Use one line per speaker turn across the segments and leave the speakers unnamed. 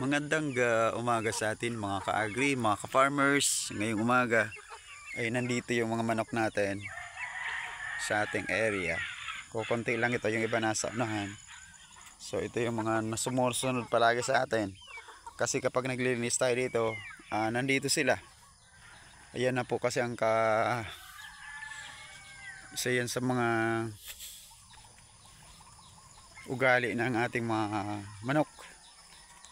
Magandang umaga sa atin mga ka-agri, mga ka-farmers. Ngayong umaga ay nandito yung mga manok natin sa ating area. Kukunti lang ito, yung iba nasa unahan. So ito yung mga sumusunod palagi sa atin. Kasi kapag naglilinis tayo dito, nandito sila. Ayan na po kasi ang isa yan sa mga ugali ng ating mga manok.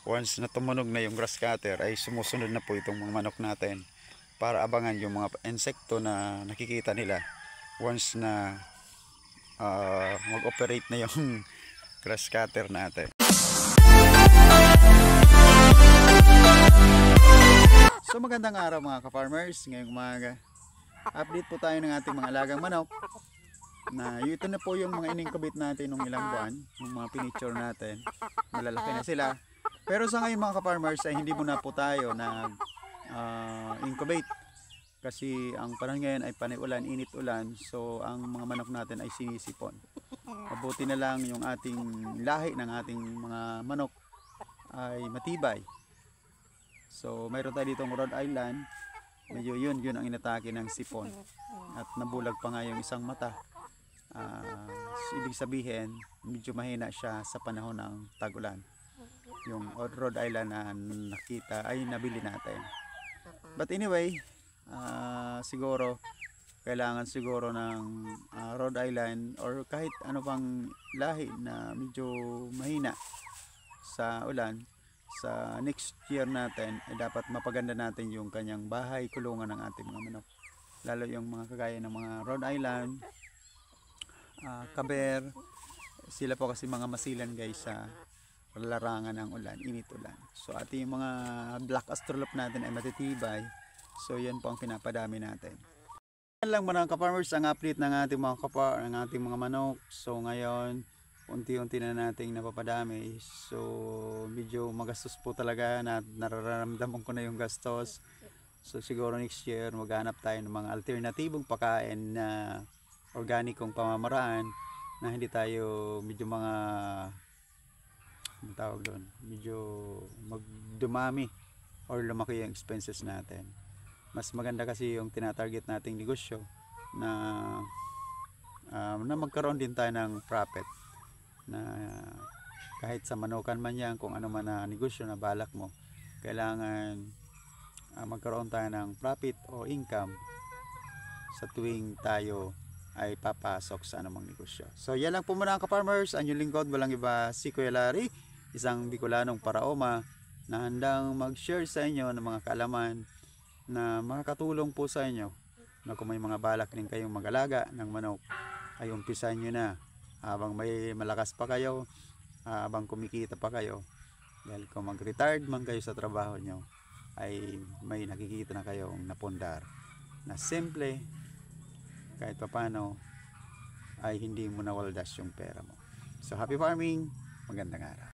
Once na tumunog na yung grass cutter ay sumusunod na po itong mga manok natin para abangan yung mga insekto na nakikita nila once na mag-operate na yung grass cutter natin. So magandang araw mga ka-farmers. Ngayong umaga update po tayo ng ating mga alagang manok na ito na po yung mga in-incubate natin nung ilang buwan, yung mga pinicture natin, malalaki na sila. Pero sa ngayon mga ka-farmers ay hindi muna po tayo nag-incubate kasi ang panahon ngayon ay panay ulan, init ulan, so ang mga manok natin ay sinisipon. Mabuti na lang yung ating lahi ng ating mga manok ay matibay. So mayroon tayo ditong Rhode Island, medyo yun ang inatake ng sipon at nabulag pa nga yung isang mata. Ibig sabihin medyo mahina siya sa panahon ng tag-ulan, yung Rhode Island na nakita ay nabili natin. But anyway, siguro kailangan siguro ng Rhode Island or kahit ano pang lahi na medyo mahina sa ulan. Sa next year natin ay dapat mapaganda natin yung kanyang bahay kulungan ng ating mga manok, lalo yung mga kagaya ng mga Rhode Island, Kaber. Sila po kasi mga masilan guys sa larangan ng ulan, init ulan. So ating mga black astrolop natin ay matitibay. So yan po ang pinapadami natin. Yan lang mga ka-farmers ang update ng ating mga manok. So ngayon unti-unti na nating napapadami. So medyo magastos po talaga, nararamdaman ko na yung gastos. So siguro next year maghanap tayo ng mga alternatibong pagkain na organikong pamamaraan na hindi tayo medyo mga tawag doon, medyo magdumami or lumaki yung expenses natin. Mas maganda kasi yung tinatarget nating negosyo na magkaroon din tayo ng profit, na kahit sa manukan man yan, kung ano man na negosyo na balak mo, kailangan magkaroon tayo ng profit o income sa tuwing tayo ay papasok sa anumang negosyo. So yan lang po muna ang ka-farmers, ang inyong lingkod, walang iba, si Kuya Larry, isang Bicolanong paraoma na handang mag-share sa inyo ng mga kaalaman na makakatulong po sa inyo, na kung may mga balak din kayong mag-alaga ng manok ay umpisan nyo na habang may malakas pa kayo, habang kumikita pa kayo, dahil kung mag-retired man kayo sa trabaho nyo ay may nakikita na kayong napundar na simple, kahit papano ay hindi mo nawaldas yung pera mo. So happy farming, magandang araw.